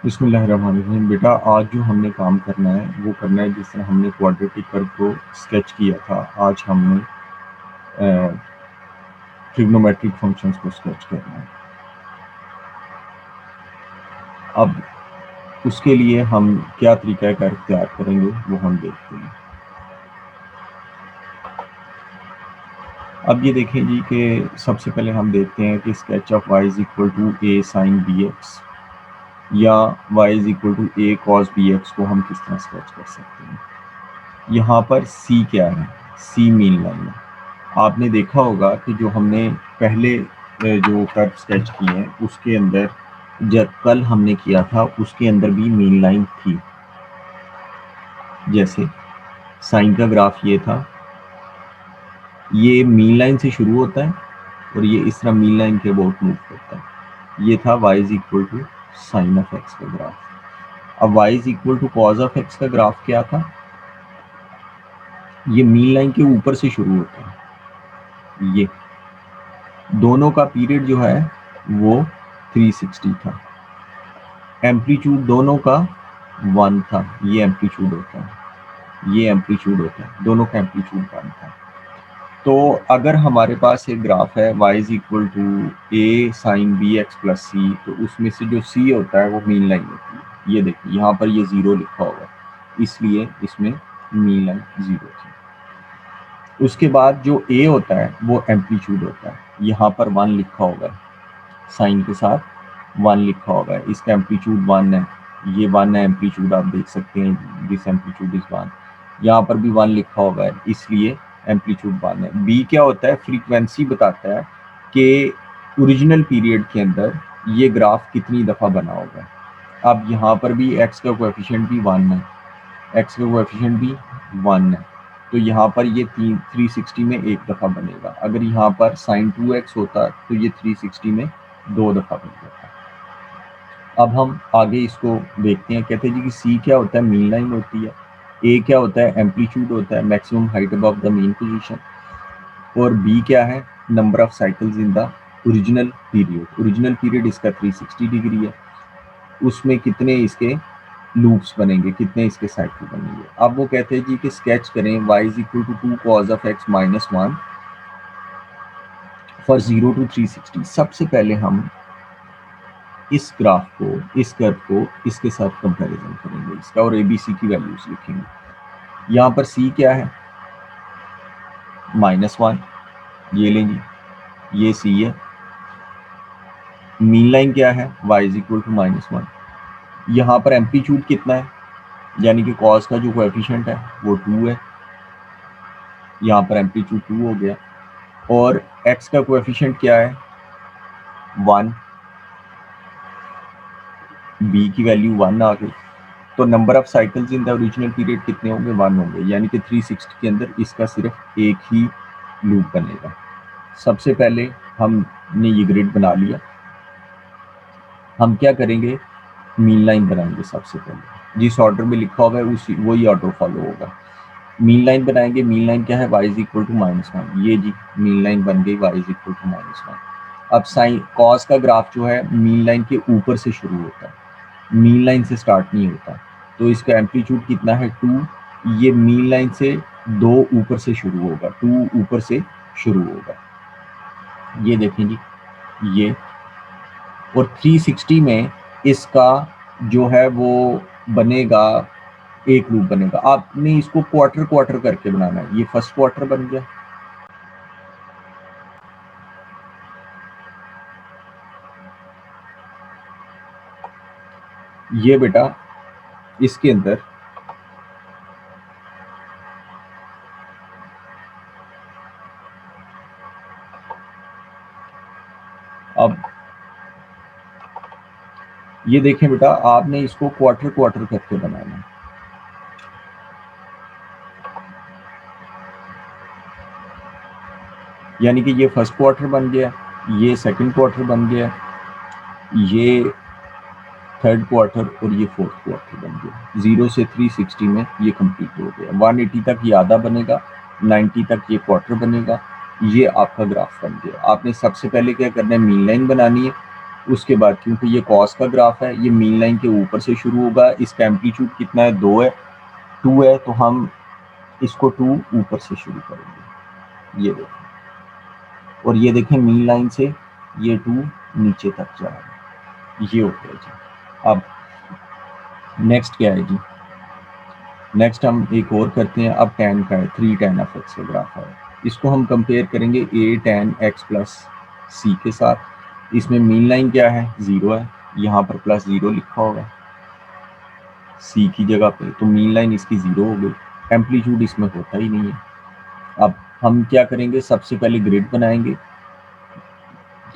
बिस्मिल्लाहिर्रहमानिर्रहीम। बेटा आज जो हमने काम करना है वो करना है जिस तरह हमने क्वाड्रेटिक कर्व को स्केच किया था। आज हमने ट्रिग्नोमेट्रिक फंक्शंस को स्केच करना है। अब उसके लिए हम क्या तरीक़ाकार इख्तियार करेंगे वो हम देखते हैं। अब ये देखें जी कि सबसे पहले हम देखते हैं कि sketch of y is equal to a sine bx या y is equal to a cos bx को हम किस तरह स्केच कर सकते हैं। यहाँ पर c क्या है? c मीन लाइन है। आपने देखा होगा कि जो हमने पहले जो कर्व स्केच किए हैं उसके अंदर जब कल हमने किया था उसके अंदर भी मीन लाइन थी। जैसे साइन का ग्राफ ये था, ये मीन लाइन से शुरू होता है और ये इस तरह मीन लाइन के अबाउट मूव करता है। ये था y is equal to sine of x का ग्राफ। अब y is equal to cos of x का ग्राफ क्या था? ये मीन लाइन के ऊपर से शुरू होता है। ये दोनों का पीरियड जो है वो 360 था। एम्पलीट्यूड दोनों का 1 था। ये एम्पलीट्यूड होता है, ये एम्पलीट्यूड होता है, दोनों का एम्पलीट्यूड 1 था। तो अगर हमारे पास एक ग्राफ है y is equal to a sine b x plus c, तो उसमें से जो c होता है वो मीन लाइन होती है। ये देखिए यहाँ पर ये 0 लिखा होगा, इसलिए इसमें मीन लाइन 0 थी। उसके बाद जो a होता है वो एम्पलीट्यूड होता है। यहाँ पर 1 लिखा होगा, साइन के साथ 1 लिखा होगा, इसका एम्पलीट्यूड 1 है। ये 1 है एम्पलीट्यूड, आप देख सकते हैं दिस एम्पलीट्यूड इज 1। यहाँ पर भी 1 लिखा होगा है, इसलिए एम्पलीट्यूड 1 है। b क्या होता है? फ्रीक्वेंसी बताता है कि ओरिजिनल पीरियड के अंदर ये ग्राफ कितनी दफ़ा बना होगा। अब यहाँ पर भी x का कोएफिशिएंट भी 1 है, x का कोएफिशिएंट भी 1 है, तो यहाँ पर ये 360 में एक दफ़ा बनेगा। अगर यहाँ पर साइन 2x होता तो ये 360 में 2 दफ़ा बन जाता। अब हम आगे इसको देखते हैं। कहते हैं जी कि c क्या होता है? मीन लाइन होती है। a क्या होता है? एम्पलीट्यूड होता है, maximum height above the mean position. और b क्या है? Number of cycles in the original period. Original period इसका 360 डिग्री है, उसमें कितने इसके लूप्स बनेंगे, कितने इसके साइकिल बनेंगे। अब वो कहते हैं जी कि स्केच करें y is equal to 2 cos of x minus 1 for 0 to 360। सबसे पहले हम इस ग्राफ को, इस कर्व को इसके साथ कंपैरिजन करेंगे इसका, और ABC की वैल्यूज लिखेंगे। यहाँ पर c क्या है? -1, ये लेंगे, ये c है। मीन लाइन क्या है? y is equal to -1। यहाँ पर एम्पलीट्यूड कितना है? यानी कि कॉस का जो कोएफिशिएंट है वो 2 है, यहाँ पर एम्पलीट्यूड 2 हो गया। और x का कोएफिशिएंट क्या है? 1, b की वैल्यू 1 आ गई। तो number of cycles in the original period कितने होंगे? 1 होंगे, यानी कि 360 के अंदर इसका सिर्फ एक ही लूप बनेगा। सबसे पहले हमने ये ग्रिड बना लिया। हम क्या करेंगे? मीन लाइन बनाएंगे सबसे पहले। जिस ऑर्डर में लिखा होगा उसी वही ऑर्डर फॉलो होगा। मीन लाइन बनाएंगे। मीन लाइन क्या है? y is equal to -1। ये जी मीन लाइन बन गई, y इज इक्वल टू -1। अब साइन कॉस का ग्राफ जो है मीन लाइन के ऊपर से शुरू होता है, मीन लाइन से स्टार्ट नहीं होता। तो इसका एम्पलीट्यूड कितना है? 2। ये मीन लाइन से 2 ऊपर से शुरू होगा, 2 ऊपर से शुरू होगा। ये देखें जी, ये और 360 में इसका जो है वो बनेगा, एक लूप बनेगा। आपने इसको क्वार्टर क्वार्टर करके बनाना है। ये फर्स्ट क्वार्टर बन गया, ये बेटा इसके अंदर अब ये देखें बेटा, आपने इसको क्वार्टर क्वार्टर करके बनाना है। यानी कि ये फर्स्ट क्वार्टर बन गया, ये सेकंड क्वार्टर बन गया, ये थर्ड क्वार्टर और ये फोर्थ क्वार्टर बन गया। 0 से 360 में ये कंप्लीट हो गया। 180 तक ये आधा बनेगा, 90 तक ये क्वार्टर बनेगा। ये आपका ग्राफ बन गया। आपने सबसे पहले क्या करना है? मीन लाइन बनानी है। उसके बाद क्योंकि ये कॉस का ग्राफ है, ये मीन लाइन के ऊपर से शुरू होगा, इसका एम्पलीट्यूड कितना है 2 है, 2 है, तो हम इसको 2 ऊपर से शुरू करेंगे, ये देखें, और ये देखें मीन लाइन से ये 2 नीचे तक जा रहा है, ये हो गया जी। अब नेक्स्ट क्या है जी, नेक्स्ट हम एक और करते हैं, अब tan का है, 3 tan ऑफ x का ग्राफ है, इसको हम कंपेयर करेंगे a tan x plus c के साथ। इसमें मीन लाइन क्या है, 0 है, यहाँ पर प्लस 0 लिखा होगा c की जगह पे, तो मीन लाइन इसकी 0 हो गई, एम्पलीट्यूड इसमें होता ही नहीं है। अब हम क्या करेंगे, सबसे पहले ग्रिड बनाएंगे।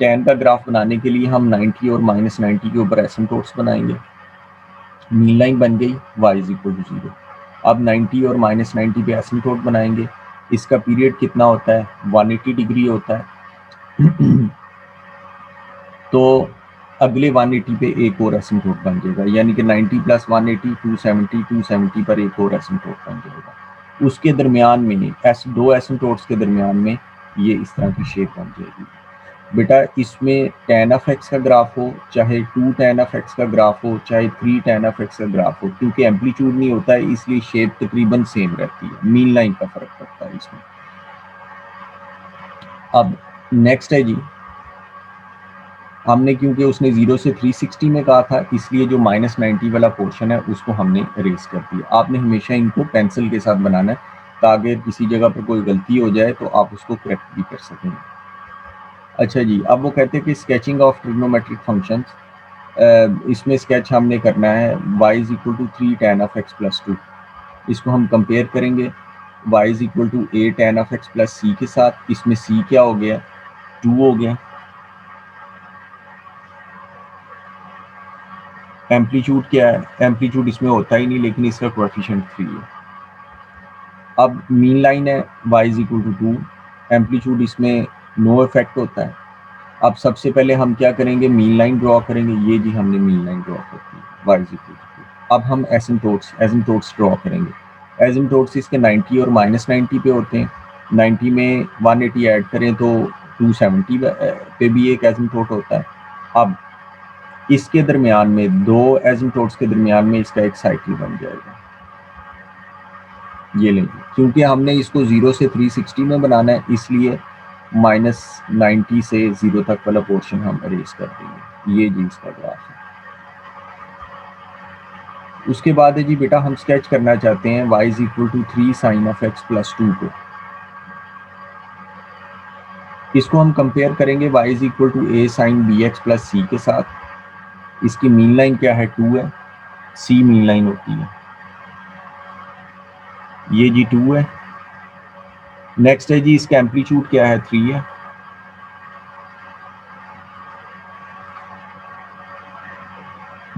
tan का ग्राफ बनाने के लिए हम 90 और -90 के ऊपर एसिम्पटोट्स बनाएंगे, मीन लाइन बन गई y इज इक्वल टू 0। अब 90 और -90 पे एसिम्पटोट बनाएंगे, इसका पीरियड कितना होता है, 180 डिग्री होता है तो अगले 180 पे एक और एसिम्पटोट बन जाएगा, यानी कि 90 प्लस 180 270, 270 पर एक और एसिम्पटोट बन जाएगा। उसके दरमियान में दो एसिम्पटोट्स के दरमियान में ये इस तरह की शेप बन जाएगी। बेटा इसमें tan ऑफ x का ग्राफ हो, चाहे 2 tan ऑफ x का ग्राफ हो, चाहे 3 tan ऑफ x का ग्राफ हो, क्योंकि एम्पलीट्यूड नहीं होता है इसलिए शेप तकरीबन सेम रहती है, मीन लाइन का फर्क पड़ता है इसमें। अब नेक्स्ट है जी, हमने क्योंकि उसने 0 से 360 में कहा था, इसलिए जो -90 वाला पोर्शन है उसको हमने इरेज कर दिया। आपने हमेशा इनको पेंसिल के साथ बनाना है ताकि किसी जगह पर कोई गलती हो जाए तो आप उसको करेक्ट भी कर सकें। अच्छा जी, अब वो कहते हैं कि स्केचिंग ऑफ ट्रिग्नोमेट्रिक फंक्शंस, इसमें स्केच हमने करना है y is equal to 3 tan of x plus 2। इसको हम कंपेयर करेंगे y is equal to a tan of x plus c के साथ। इसमें c क्या हो गया, 2 हो गया, एम्पलीट्यूड क्या है, एम्पलीट्यूड इसमें होता ही नहीं लेकिन इसका कोएफिशिएंट 3 है। अब मीन लाइन है y is equal to 2, amplitude इसमें नो इफेक्ट होता है। अब सबसे पहले हम क्या करेंगे, मीन लाइन ड्रॉ करेंगे, ये जी हमने मीन लाइन ड्रॉ कर दी y इज इक्वल टू 2। अब हम एसिम्पटोट्स ड्रॉ करेंगे। एसिम्पटोट्स इसके 90 और -90 पे होते हैं, 90 में 180 ऐड करें तो 270 पे भी एक एसिम्पटोट होता है। अब इसके दरमियान में दो एसिम्पटोट्स के दरमियान में इसका एक साइकिल बन जाएगा, ये लेंगे, क्योंकि हमने इसको 0 से 360 में बनाना है इसलिए -90 से 0 तक वाला पोर्शन हम अरेज कर देंगे, ये जी इसका ग्राफ है। उसके बाद है जी बेटा हम स्केच करना चाहते हैं y is equal to 3 sin of x plus 2 को। इसको हम कंपेयर करेंगे y is equal to a sin bx plus c के साथ। इसकी मीन लाइन क्या है, 2 है, c मीन लाइन होती है, ये जी 2 है। नेक्स्ट है जी इसका एम्पलीट्यूड क्या है, 3 है,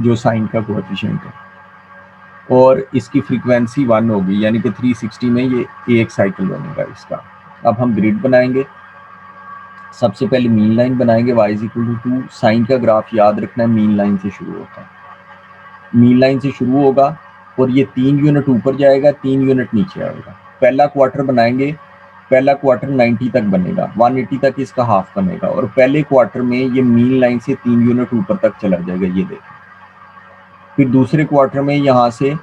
जो साइन का कोएफिशिएंट है, और इसकी फ्रीक्वेंसी 1 होगी, यानी कि 360 में ये एक साइकिल बनेगा इसका। अब हम ग्रिड बनाएंगे, सबसे पहले मीन लाइन बनाएंगे y is equal to 2। Sine का ग्राफ याद रखना है मीन लाइन से शुरू होता है, मीन लाइन से शुरू होगा और ये 3 यूनिट ऊपर जाएगा, 3 यूनिट नीचे आएगा। पहला क्वार्टर बनाएंगे, पहला क्वार्टर 90 तक बनेगा, 180 तक इसका हाफ बनेगा, और पहले क्वार्टर में ये मीन लाइन से 3 यूनिट ऊपर तक चला जाएगा, ये देखें। फिर दूसरे क्वार्टर में यहाँ से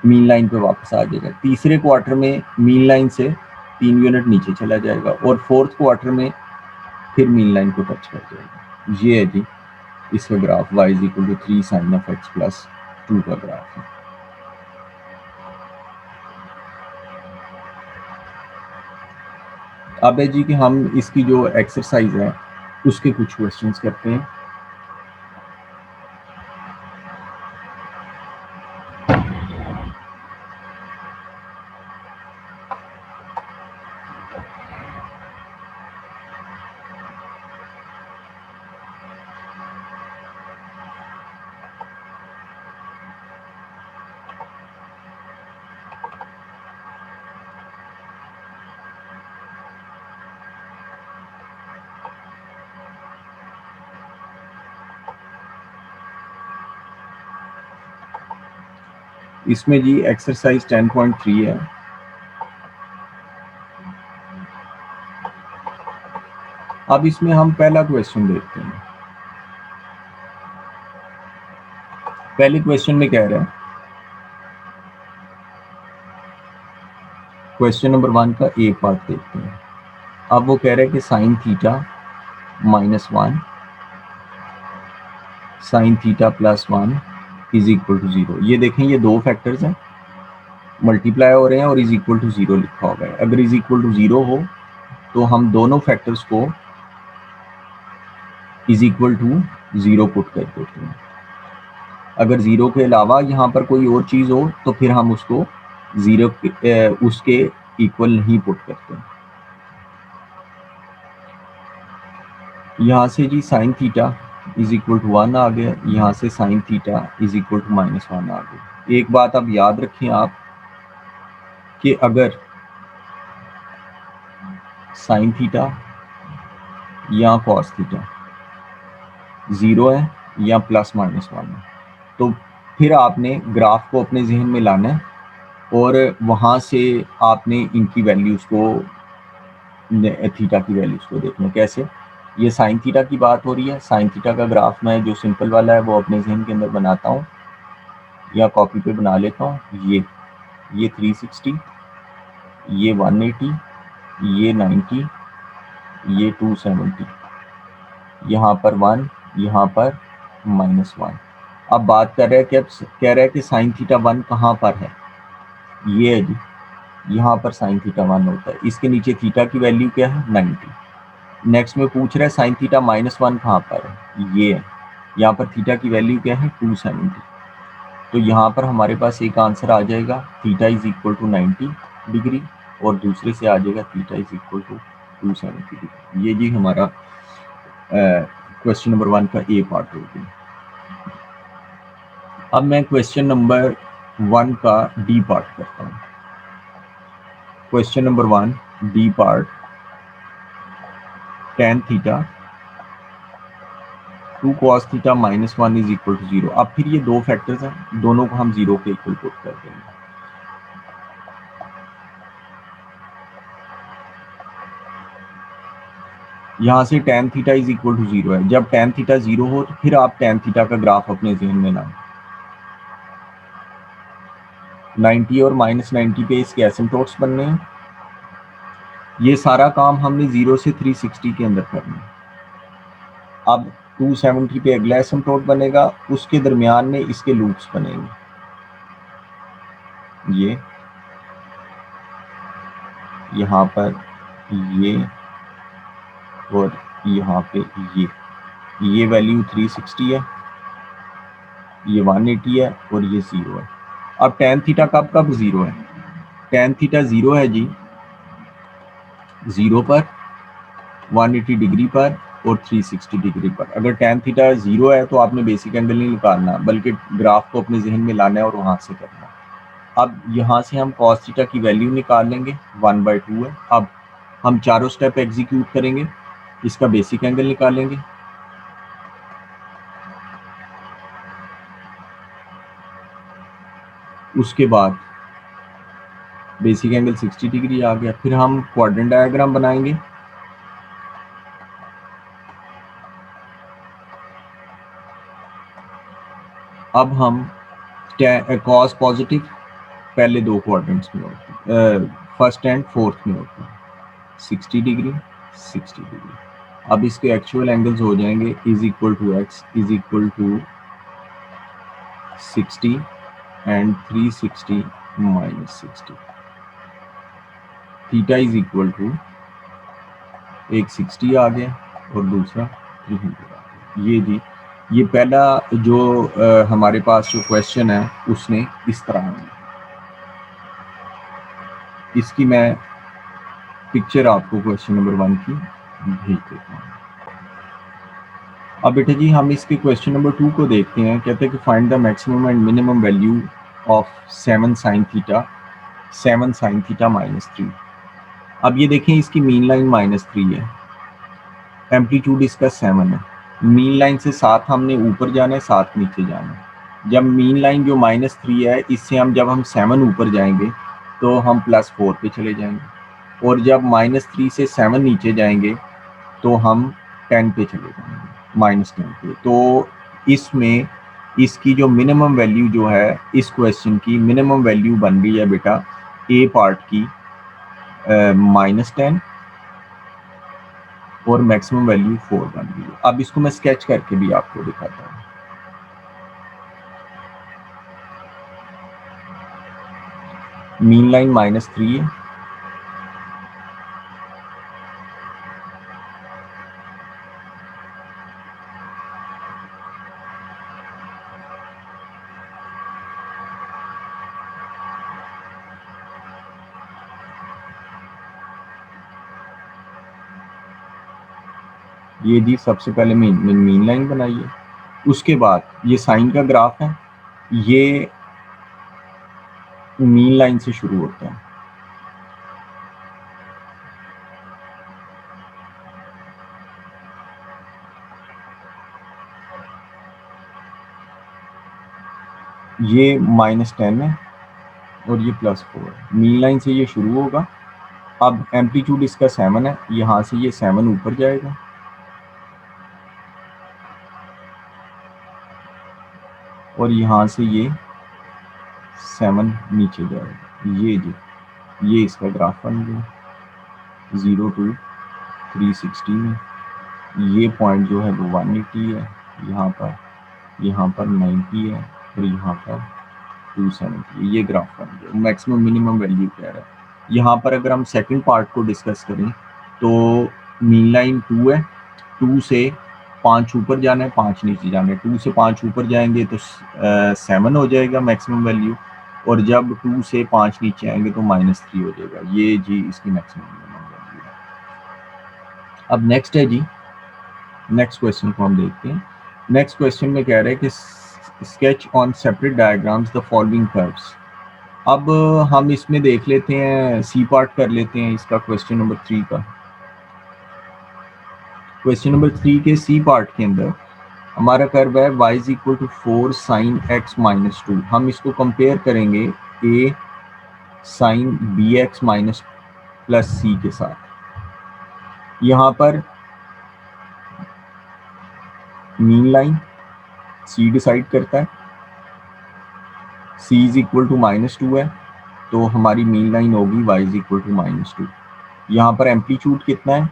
मीन लाइन पे वापस आ जाएगा, तीसरे क्वार्टर में मीन लाइन से 3 यूनिट नीचे चला जाएगा, और फोर्थ क्वार्टर में फिर मीन लाइन को टच कर जाएगा। ये है जी इसका graph y is equal to 3 sin of x plus 2 का ग्राफ है। अब है जी कि हम इसकी जो एक्सरसाइज है उसके कुछ क्वेश्चंस करते हैं। इसमें जी एक्सरसाइज 10.3 है। अब इसमें हम पहला क्वेश्चन देखते हैं। पहले क्वेश्चन में कह रहा है, क्वेश्चन नंबर 1 का ए पार्ट देखते हैं। अब वो कह रहा है कि sine theta -1 sine theta +1 is equal to 0। ये देखें, ये दो फैक्टर्स हैं, मल्टीप्लाई हो रहे हैं और इज इक्वल टू 0 लिखा होगा। अगर इज इक्वल टू 0 हो तो हम दोनों फैक्टर्स को इज इक्वल टू 0 पुट कर देते हैं। अगर 0 के अलावा यहाँ पर कोई और चीज़ हो तो फिर हम उसको 0 उसके इक्वल नहीं पुट करते। यहाँ से जी sine theta is equal to 1 आ गया, यहाँ से sine theta is equal to -1 आ गया। एक बात अब याद रखें आप कि अगर साइन थीटा या कॉस थीटा 0 है या +-1 है तो फिर आपने ग्राफ को अपने जहन में लाना है और वहाँ से आपने इनकी वैल्यूज़ को, थीटा की वैल्यूज़ को देखना। कैसे? ये साइन थीटा की बात हो रही है। साइन थीटा का ग्राफ मैं जो सिंपल वाला है वो अपने जहन के अंदर बनाता हूँ या कॉपी पे बना लेता हूँ। ये 360, ये 180, ये 90, ये 270, यहाँ पर 1, यहाँ पर -1। अब बात कर रहे हैं कि कह रहा है कि साइन थीटा 1 कहाँ पर है। ये है जी, यहाँ पर साइन थीटा 1 होता है। इसके नीचे थीटा की वैल्यू क्या है? 90। नेक्स्ट में पूछ रहा है साइन थीटा -1 कहाँ पर है। ये है, यहाँ पर थीटा की वैल्यू क्या है? 270। तो यहाँ पर हमारे पास एक आंसर आ जाएगा, theta is equal to 90 degree, और दूसरे से आ जाएगा theta is equal to 270 degree. ये जी हमारा क्वेश्चन नंबर 1 का ए पार्ट हो गया। अब मैं क्वेश्चन नंबर 1 का डी पार्ट करता हूँ। Question number 1 D part, tan theta 2 cos theta -1 is equal to 0। अब फिर ये दो फैक्टर्स हैं, दोनों को हम 0 के इक्वल पुट कर देंगे। यहाँ से tan theta is equal to 0 है। जब tan थीटा 0 हो तो फिर आप tan थीटा का ग्राफ अपने जहन में लाएं। 90 और -90 पे इसके एसिम्पटोट्स बनने हैं। ये सारा काम हमने 0 से 360 के अंदर करना है। अब 270 पे अगला एसिम्पटोट बनेगा, उसके दरमियान में इसके लूप्स बनेंगे। ये यहाँ पर ये और यहाँ पे ये वैल्यू 360 है, ये 180 है और ये 0 है। अब tan थीटा कब 0 है? tan थीटा 0 है जी 0 पर, 180 डिग्री पर और 360 डिग्री पर। अगर tan थीटा 0 है तो आपने बेसिक एंगल नहीं निकालना, बल्कि ग्राफ को अपने जहन में लाना है और वहाँ से करना। अब यहाँ से हम cos थीटा की वैल्यू निकाल लेंगे, 1/2 है। अब हम चारों स्टेप एग्जीक्यूट करेंगे, इसका बेसिक एंगल निकालेंगे। उसके बाद बेसिक एंगल 60 डिग्री आ गया। फिर हम क्वाड्रेंट डायग्राम बनाएंगे। अब हम cos पॉजिटिव पहले दो क्वाड्रेंट्स में होते हैं, फर्स्ट एंड फोर्थ में होते हैं, 60 डिग्री 60 डिग्री। अब इसके एक्चुअल एंगल्स हो जाएंगे is equal to x is equal to 60 and 360 minus 60। Theta is equal to एक 60 आ गया और दूसरा 300 आ गया। ये जी, ये पहला जो हमारे पास जो क्वेश्चन है उसने इस तरह है। इसकी मैं पिक्चर आपको क्वेश्चन नंबर 1 की भेज देता हूँ। अब बेटा जी हम इसके क्वेश्चन नंबर 2 को देखते हैं। कहते हैं कि find the maximum and minimum value of 7 sin theta -3। अब ये देखें, इसकी मीन लाइन -3 है, एम्पलीट्यूड इसका 7 है। मीन लाइन से 7 हमने ऊपर जाना है, 7 नीचे जाना है। जब मीन लाइन जो -3 है, इससे जब हम 7 ऊपर जाएंगे तो हम +4 पे चले जाएंगे, और जब -3 से 7 नीचे जाएंगे तो हम 10 पे चले जाएंगे, -10 पे। तो इसमें इसकी जो मिनिमम वैल्यू जो है इस क्वेश्चन की मिनिमम वैल्यू बन रही है बेटा ए पार्ट की -10 और मैक्सिमम वैल्यू 4 बन रही है। अब इसको मैं स्केच करके भी आपको दिखाता हूँ। मीन लाइन -3 है, ये जी सबसे पहले मीन लाइन बनाइए। उसके बाद ये साइन का ग्राफ है, ये मीन लाइन से शुरू होता है। ये -10 है और ये +4 है। मीन लाइन से ये शुरू होगा। अब एम्पलीट्यूड इसका 7 है, यहाँ से ये 7 ऊपर जाएगा और यहाँ से ये 7 नीचे जाएगा। ये इसका ग्राफ बन गया 0 to 360 में। ये पॉइंट जो है वो 180 है, यहाँ पर 90 है और यहाँ पर 270। ये ग्राफ बन गया। मैक्सिमम मिनिमम वैल्यू कह रहा है। यहाँ पर अगर हम सेकंड पार्ट को डिस्कस करें तो मीन लाइन 2 है, 2 से 5 ऊपर जाना है, 5 नीचे जाना है। 2 से 5 ऊपर जाएंगे तो 7 हो जाएगा मैक्सिमम वैल्यू, और जब 2 से 5 नीचे आएंगे तो -3 हो जाएगा। ये जी इसकी मैक्सिमम वैल्यू है। अब नेक्स्ट है जी, नेक्स्ट क्वेश्चन को हम देखते हैं। नेक्स्ट क्वेश्चन में कह रहे हैं कि sketch on separate diagrams the following curves. अब हम इसमें देख लेते हैं, सी पार्ट कर लेते हैं इसका, क्वेश्चन नंबर 3 का। क्वेश्चन नंबर 3 के सी पार्ट के अंदर हमारा कर्व है y = 4 sin x - 2। हम इसको कंपेयर करेंगे a sin bx + c के साथ। यहाँ पर मीन लाइन c डिसाइड करता है, c = -2 है तो हमारी मीन लाइन होगी y = -2। यहाँ पर एम्पलीट्यूड कितना है,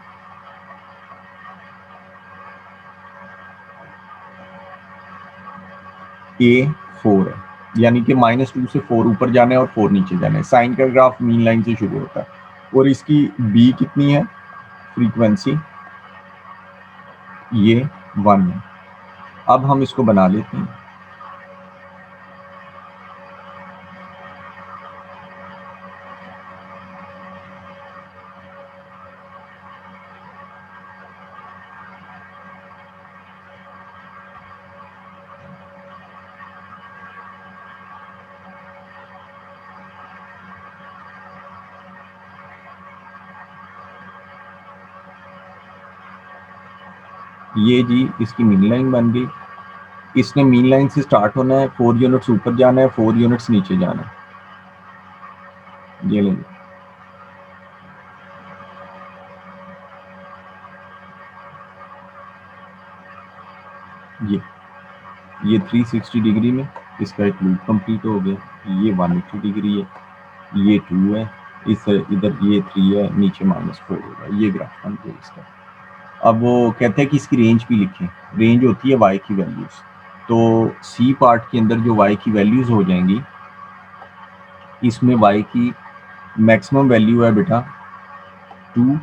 a 4 है, यानी कि -2 से 4 ऊपर जाना है और 4 नीचे जाना है। साइन का ग्राफ मीन लाइन से शुरू होता है और इसकी b कितनी है, फ्रीक्वेंसी, ये 1 है। अब हम इसको बना लेते हैं। ये जी इसकी मीन लाइन बन गई। इसने मीन लाइन से स्टार्ट होना है, 4 यूनिट्स ऊपर जाना है, 4 यूनिट्स नीचे जाना है। ये लेंगे, ये 360 डिग्री में इसका एक लूप कंप्लीट हो गया। ये 180 डिग्री है, ये 2 है, इस इधर ये 3 है, नीचे -4 होगा। ये ग्राफ बन गया इसका। अब वो कहते हैं कि इसकी रेंज भी लिखें। रेंज होती है y की वैल्यूज। तो सी पार्ट के अंदर जो y की वैल्यूज हो जाएंगी, इसमें y की मैक्सिमम वैल्यू है बेटा 2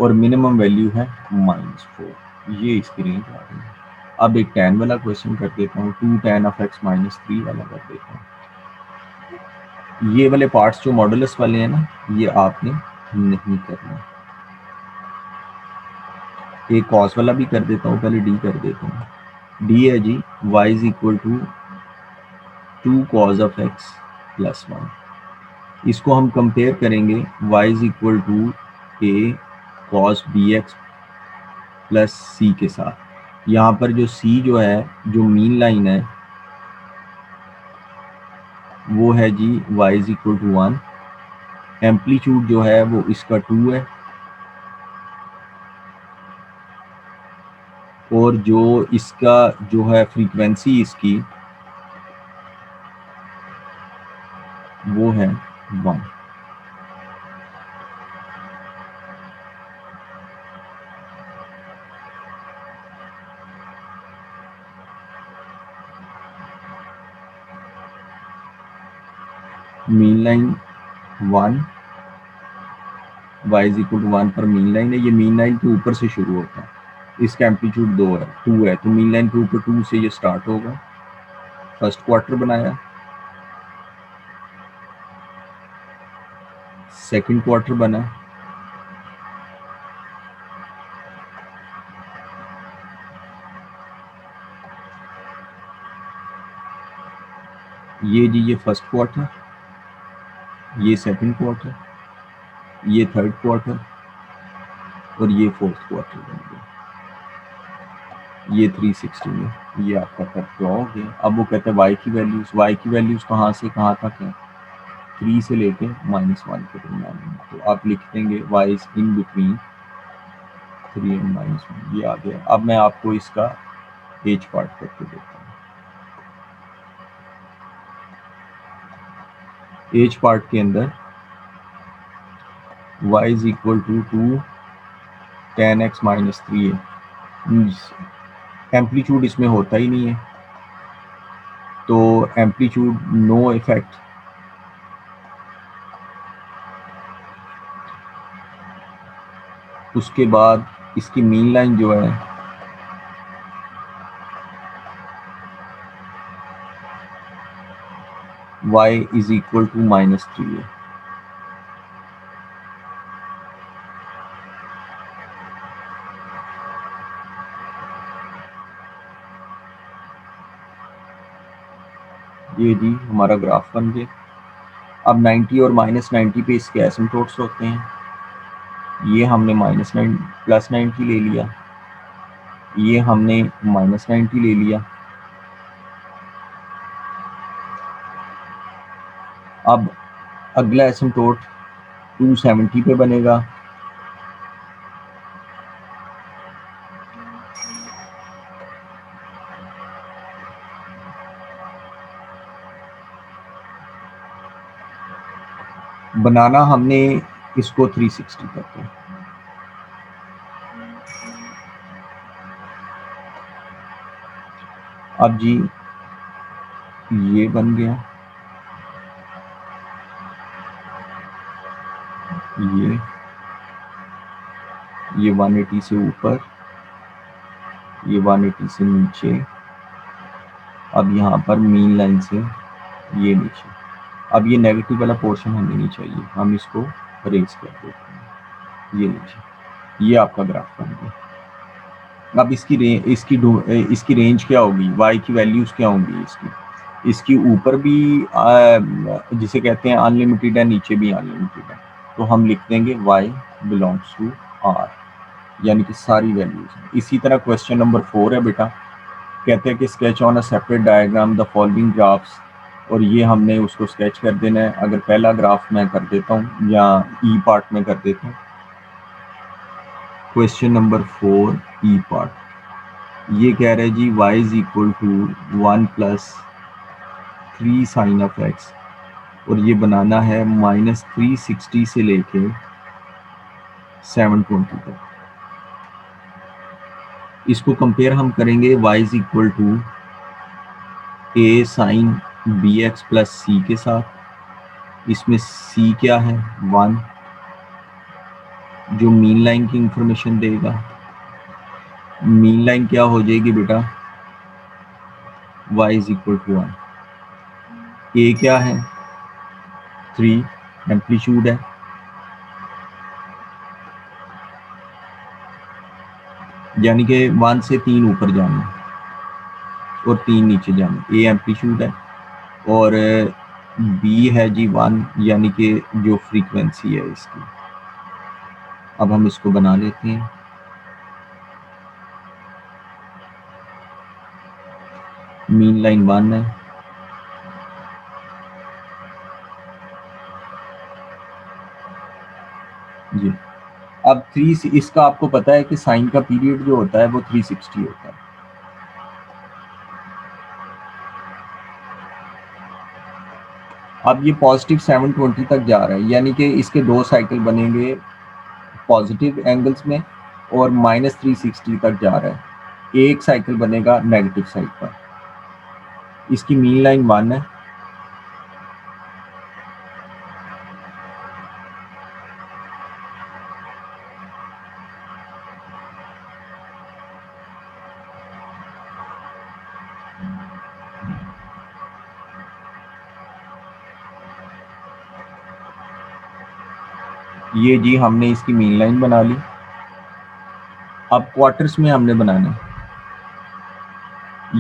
और मिनिमम वैल्यू है -4। ये इसकी रेंज आ रही है। अब एक tan वाला क्वेश्चन कर देता हूँ, 2 tan of x - 3 वाला कर देता हूँ। ये वाले पार्ट्स जो मॉडुलस वाले हैं ना, ये आपने नहीं करना। एक कॉस वाला भी कर देता हूँ, पहले डी कर देता हूँ। डी है जी y = 2 cos of x + 1। इसको हम कंपेयर करेंगे y = a cos bx + c के साथ। यहाँ पर जो c जो है, जो मीन लाइन है, वो है जी y = 1। एम्पलीट्यूड जो है वो इसका 2 है और जो इसका जो है फ्रीक्वेंसी इसकी वो है 1। Mean line 1, y is equal to 1 पर मीन लाइन है। ये मीन लाइन के ऊपर से शुरू होता है, इसका एम्पलीट्यूड 2 है, तो मीन लाइन के ऊपर 2 से ये स्टार्ट होगा। फर्स्ट क्वार्टर बनाया, सेकंड क्वार्टर बना, ये जी ये फर्स्ट क्वार्टर, ये सेकंड क्वार्टर, ये थर्ड क्वार्टर और ये फोर्थ क्वार्टर बन गया। ये 360 में ये आपका कट ड्रॉ हो गया। अब वो कहते हैं y की वैल्यूज कहाँ से कहाँ तक है, 3 से लेके -1 के दरमियान है। तो आप लिख देंगे y is in between 3 and -1। ये आ गया। अब मैं आपको इसका एज पार्ट करके देता हूँ। एज पार्ट के अंदर y is equal to 2 tan x - 3 है। एम्पलीट्यूड इसमें होता ही नहीं है, तो एम्पलीट्यूड नो इफेक्ट। उसके बाद इसकी मीन लाइन जो है y इज इक्वल टू -3 है। ये जी हमारा ग्राफ बन गया। अब 90 और -90 पे इसके एसिम्पटोट्स होते हैं। ये हमने +90 ले लिया, ये हमने -90 ले लिया। अब अगला एसिम्पटोट 270 पे बनेगा। बनाना हमने इसको 360 करते हैं। अब जी ये बन गया, ये 180 से ऊपर, ये 180 से नीचे। अब यहाँ पर मीन लाइन से ये नीचे। अब ये नेगेटिव वाला पोर्शन हमें नहीं चाहिए, हम इसको अरेंज कर देते हैं। ये नीचे, ये आपका ग्राफ बन गया। अब इसकी रेंज क्या होगी, y की वैल्यूज क्या होंगी इसकी ऊपर भी जिसे कहते हैं अनलिमिटेड है, नीचे भी अनलिमिटेड है। तो हम लिख देंगे y बिलोंग्स टू r, यानी कि सारी वैल्यूज हैं। इसी तरह क्वेश्चन नंबर 4 है बेटा, कहते हैं कि sketch on a separate diagram the following graphs, और ये हमने उसको स्केच कर देना है। अगर पहला ग्राफ मैं कर देता हूँ या ई पार्ट में कर देता हूँ, क्वेश्चन नंबर 4 ई पार्ट, ये कह रहे हैं जी y is equal to 1 + 3 sin of x, और ये बनाना है -360 से लेके 720 तक। इसको कंपेयर हम करेंगे y is equal to a sin bx + c के साथ। इसमें c क्या है 1, जो मीन लाइन की इंफॉर्मेशन देगा। मीन लाइन क्या हो जाएगी बेटा, y is equal to 1। a क्या है 3, एम्पलीट्यूड है। यानी कि 1 से 3 ऊपर जाना और 3 नीचे जाना। a एम्पलीट्यूड है और b है जी 1, यानी कि जो फ्रीक्वेंसी है इसकी। अब हम इसको बना लेते हैं। मीन लाइन 1 है, जी। अब 3 इसका आपको पता है कि साइन का पीरियड जो होता है वो 360 होता है। अब ये पॉजिटिव 720 तक जा रहा है, यानी कि इसके 2 साइकिल बनेंगे पॉजिटिव एंगल्स में और -360 तक जा रहा है। एक साइकिल बनेगा नेगेटिव साइड पर। इसकी मीन लाइन 1 है। ये जी हमने इसकी मीन लाइन बना ली। अब क्वार्टर्स में हमने बनाना है।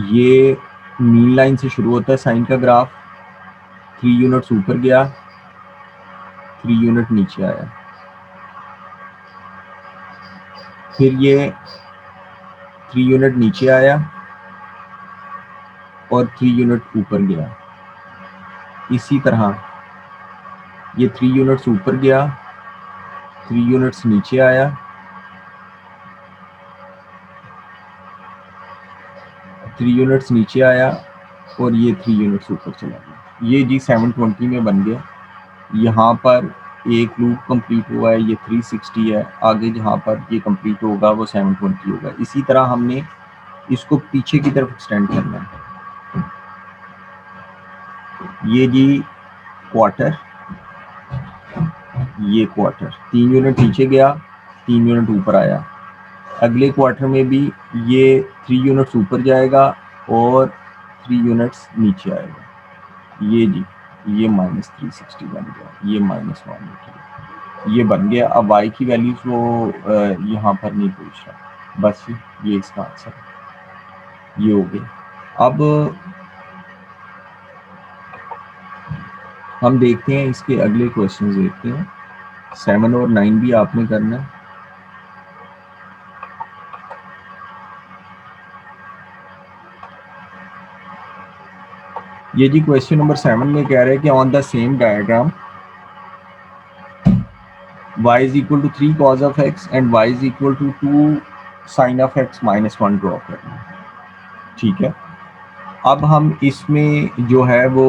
ये मीन लाइन से शुरू होता है साइन का ग्राफ, 3 यूनिट्स ऊपर गया, 3 यूनिट नीचे आया, फिर ये 3 यूनिट नीचे आया और 3 यूनिट ऊपर गया। इसी तरह ये 3 यूनिट्स ऊपर गया, 3 यूनिट्स नीचे आया, 3 यूनिट्स नीचे आया और ये 3 यूनिट्स ऊपर चला गया। ये जी 720 में बन गया। यहाँ पर एक लूप कंप्लीट हुआ है, ये 360 है। आगे जहाँ पर ये कंप्लीट होगा वो 720 होगा। इसी तरह हमने इसको पीछे की तरफ एक्सटेंड करना है। ये जी क्वार्टर, ये क्वार्टर, 3 यूनिट नीचे गया, 3 यूनिट ऊपर आया। अगले क्वार्टर में भी ये 3 यूनिट्स ऊपर जाएगा और 3 यूनिट्स नीचे आएगा। ये जी ये -360 बन गया, ये -180 ये बन गया। अब y की वैल्यूज वो यहाँ पर नहीं पूछ रहा, बस ये इसका आंसर ये हो गया। अब हम देखते हैं इसके अगले क्वेश्चन देखते हैं। 7 और 9 भी आपने करना है। ये जी क्वेश्चन नंबर 7 में कह रहे हैं कि on the same diagram y is equal to 3 cos of x and y is equal to 2 sin of x -1 draw करना है। ठीक है, अब हम इसमें जो है वो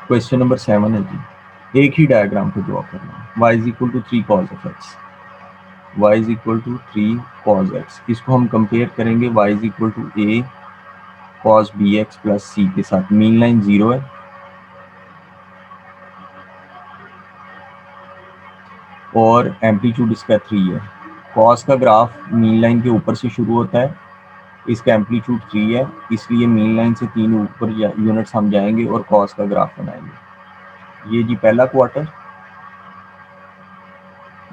क्वेश्चन नंबर 7 है जी, एक ही डायग्राम को ड्रॉ करना है। y is equal to 3 cos of x, y is equal to 3 cos x। इसको हम कंपेयर करेंगे y is equal to a cos bx plus c के साथ। मीन लाइन 0 है और एम्पलीट्यूड इसका 3 है। कॉस का ग्राफ मीन लाइन के ऊपर से शुरू होता है, इसका एम्पलीट्यूड 3 है, इसलिए मीन लाइन से 3 ऊपर यूनिट्स हम जाएंगे और कॉस का ग्राफ बनाएंगे। ये जी पहला क्वार्टर,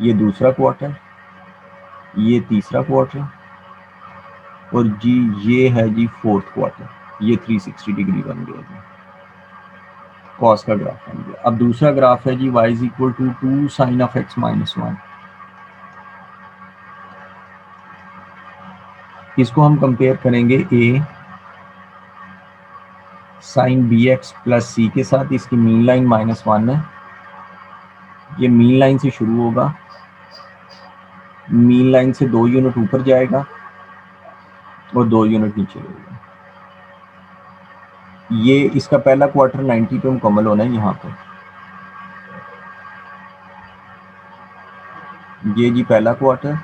ये दूसरा क्वार्टर, ये तीसरा क्वार्टर और जी ये है जी फोर्थ क्वार्टर। ये 360 डिग्री बन गया जी, कॉस का ग्राफ बन गया। अब दूसरा ग्राफ है जी y is equal to 2 sin of x -1। इसको हम कंपेयर करेंगे a sin bx plus c के साथ। इसकी मीन लाइन -1 है, ये मीन लाइन से शुरू होगा, मीन लाइन से 2 यूनिट ऊपर जाएगा और 2 यूनिट नीचे रहेगा। ये इसका पहला क्वार्टर 90 पे मुकम्मल होना है यहाँ पर। ये जी पहला क्वार्टर,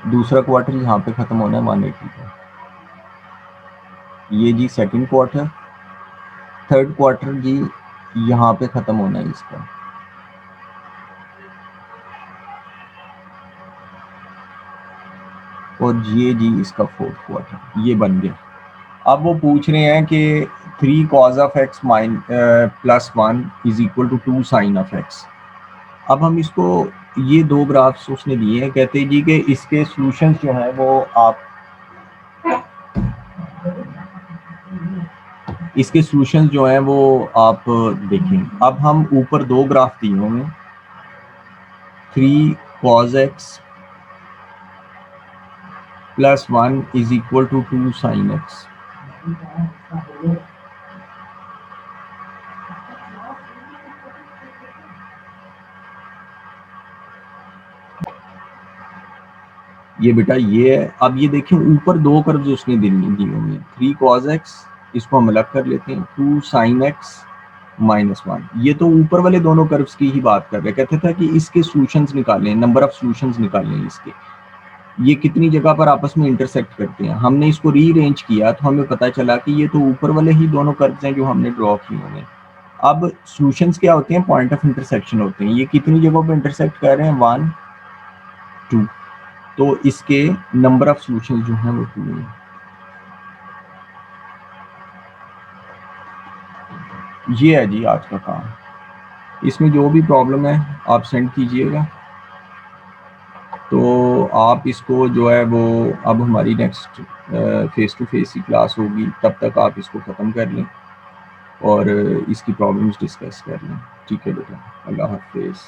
दूसरा क्वार्टर यहाँ पे खत्म होना है 180 पे। ये जी सेकंड क्वार्टर, थर्ड क्वार्टर जी यहाँ पे खत्म होना है इसका। और ये जी इसका फोर्थ क्वार्टर, ये बन गया। अब वो पूछ रहे हैं कि 3 cos of x +1 is equal to 2 sin of x। अब हम इसको ये दो ग्राफ्स उसने दिए हैं, कहते हैं जी कि इसके सॉल्यूशंस जो है वो आप इसके सॉल्यूशंस जो हैं वो आप देखें। अब हम ऊपर दो ग्राफ दिए होंगे, 3 cos x +1 is equal to 2 sin x। ये बेटा ये है। अब ये देखें ऊपर दो कर्व्स उसने दी हुई हैं, 3 cos x, इसको हम अलग कर लेते हैं, 2 sin x -1। ये तो ऊपर वाले दोनों कर्व्स की ही बात कर रहे हैं। कहते थे कि इसके सॉल्यूशंस निकालें, नंबर ऑफ सॉल्यूशंस निकालें इसके, ये कितनी जगह पर आपस में इंटरसेक्ट करते हैं। हमने इसको रीअरेंज किया तो हमें पता चला कि ये तो ऊपर वाले ही दोनों कर्व्स हैं जो हमने ड्रॉ किए हुए हैं। अब सॉल्यूशंस क्या होते हैं? पॉइंट ऑफ इंटरसेक्शन होते हैं। ये कितनी जगहों पे इंटरसेक्ट कर रहे हैं? 1 2, तो इसके नंबर ऑफ सॉल्यूशंस जो हैं वो 2 हैं। ये है जी आज का काम। इसमें जो भी प्रॉब्लम है आप सेंड कीजिएगा। तो आप इसको जो है वो, अब हमारी नेक्स्ट फेस टू फेस ही क्लास होगी, तब तक आप इसको ख़त्म कर लें और इसकी प्रॉब्लम्स डिस्कस कर लें। ठीक है बेटा, अल्लाह हाफिज़।